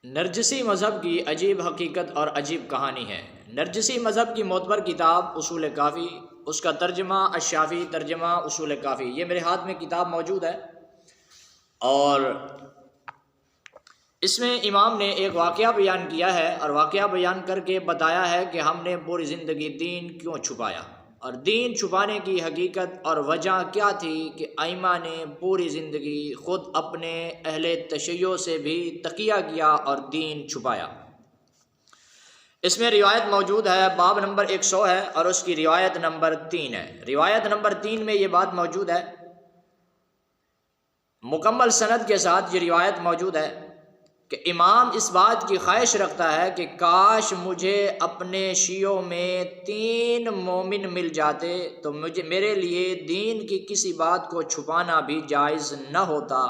نرجسی مذہب کی عجیب حقیقت اور عجیب کہانی ہے۔ نرجسی مذہب کی معتبر کتاب اصول کافی، اس کا ترجمہ الشافی، ترجمہ اصول کافی، یہ میرے ہاتھ میں کتاب موجود ہے، اور اس میں امام نے ایک واقعہ بیان کیا ہے، اور واقعہ بیان کر کے بتایا ہے کہ ہم نے پوری زندگی دین کیوں چھپایا، اور دین چھپانے کی حقیقت اور وجہ کیا تھی کہ ائمہ نے پوری زندگی خود اپنے اہل تشیع سے بھی تقیہ کیا اور دین چھپایا۔ اس میں روایت موجود ہے، باب نمبر 100 ہے، اور اس کی روایت نمبر 3 ہے۔ روایت نمبر 3 میں یہ بات موجود ہے، مکمل سند کے ساتھ یہ روایت موجود ہے کہ امام اس بات کی خواہش رکھتا ہے کہ کاش مجھے اپنے شیعوں میں 3 مومن مل جاتے تو میرے لیے دین کی کسی بات کو چھپانا بھی جائز نہ ہوتا۔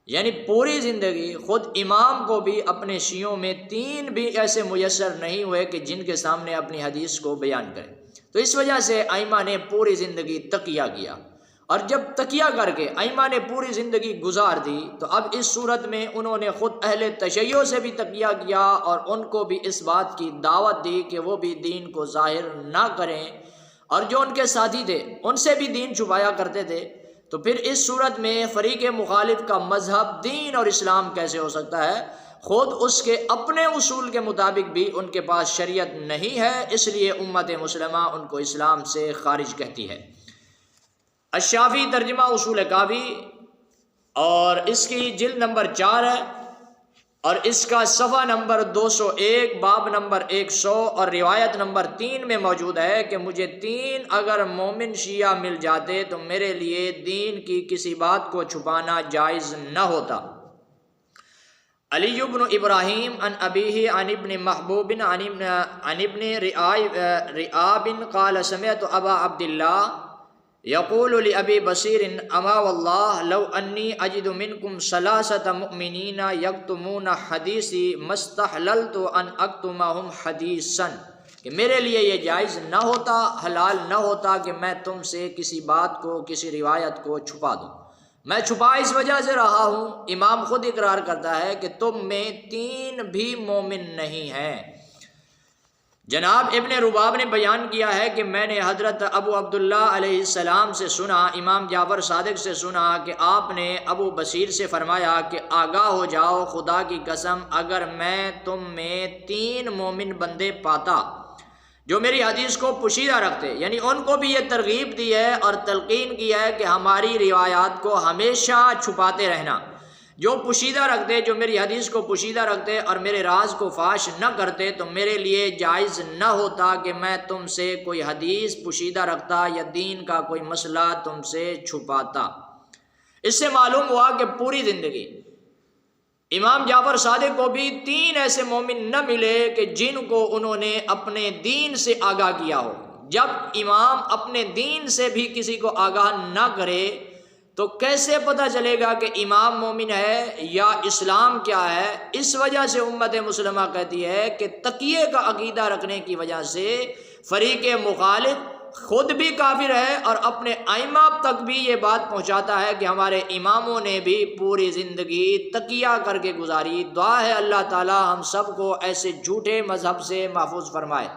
یعنی پوری زندگی خود امام کو بھی اپنے شیعوں میں 3 بھی ایسے میسر نہیں ہوئے کہ جن کے سامنے اپنی حدیث کو بیان کرے، تو اس وجہ سے ائمہ نے پوری زندگی تقیہ کیا، اور جب تقیہ کر کے ائمہ نے پوری زندگی گزار دی تو اب اس صورت میں انہوں نے خود اہل تشیع سے بھی تقیہ کیا اور ان کو بھی اس بات کی دعوت دی کہ وہ بھی دین کو ظاہر نہ کریں، اور جو ان کے ساتھی تھے ان سے بھی دین چھپایا کرتے تھے۔ تو پھر اس صورت میں فریق مخالف کا مذہب دین اور اسلام کیسے ہو سکتا ہے؟ خود اس کے اپنے اصول کے مطابق بھی ان کے پاس شریعت نہیں ہے، اس لیے امت مسلمہ ان کو اسلام سے خارج کہتی ہے۔ الشافی ترجمہ اصول کافی، اور اس کی جلد نمبر 4 ہے، اور اس کا صفحہ نمبر 201، باب نمبر 100 اور روایت نمبر 3 میں موجود ہے کہ مجھے 3 اگر مومن شیعہ مل جاتے تو میرے لیے دین کی کسی بات کو چھپانا جائز نہ ہوتا۔ علی بن ابراہیم عن ابیہ عن ابن محبوب عن ابن رئاب قال سمعت ابا عبداللہ یقول لأبی بصیر اما واللہ لو انی اجد منکم ثلاثة مؤمنین یکتمون حدیثی ما استحللت ان اکتمہم حدیثا، کہ میرے لیے یہ جائز نہ ہوتا، حلال نہ ہوتا کہ میں تم سے کسی بات کو، کسی روایت کو چھپا دوں۔ میں چھپا اس وجہ سے رہا ہوں، امام خود اقرار کرتا ہے کہ تم میں 3 بھی مومن نہیں ہیں۔ جناب ابن رباب نے بیان کیا ہے کہ میں نے حضرت ابو عبداللہ علیہ السلام سے سنا، امام جعفر صادق سے سنا کہ آپ نے ابو بصیر سے فرمایا کہ آگاہ ہو جاؤ، خدا کی قسم اگر میں تم میں 3 مومن بندے پاتا جو میری حدیث کو پوشیدہ رکھتے، یعنی ان کو بھی یہ ترغیب دی ہے اور تلقین کی ہے کہ ہماری روایات کو ہمیشہ چھپاتے رہنا، جو پوشیدہ رکھتے، جو میری حدیث کو پوشیدہ رکھتے اور میرے راز کو فاش نہ کرتے، تو میرے لیے جائز نہ ہوتا کہ میں تم سے کوئی حدیث پوشیدہ رکھتا یا دین کا کوئی مسئلہ تم سے چھپاتا۔ اس سے معلوم ہوا کہ پوری زندگی امام جعفر صادق کو بھی 3 ایسے مومن نہ ملے کہ جن کو انہوں نے اپنے دین سے آگاہ کیا ہو۔ جب امام اپنے دین سے بھی کسی کو آگاہ نہ کرے تو کیسے پتہ چلے گا کہ امام مومن ہے یا اسلام کیا ہے؟ اس وجہ سے امت مسلمہ کہتی ہے کہ تقیے کا عقیدہ رکھنے کی وجہ سے فریق مخالف خود بھی کافر ہے اور اپنے ائمہ تک بھی یہ بات پہنچاتا ہے کہ ہمارے اماموں نے بھی پوری زندگی تقیہ کر کے گزاری۔ دعا ہے اللہ تعالی ہم سب کو ایسے جھوٹے مذہب سے محفوظ فرمائے۔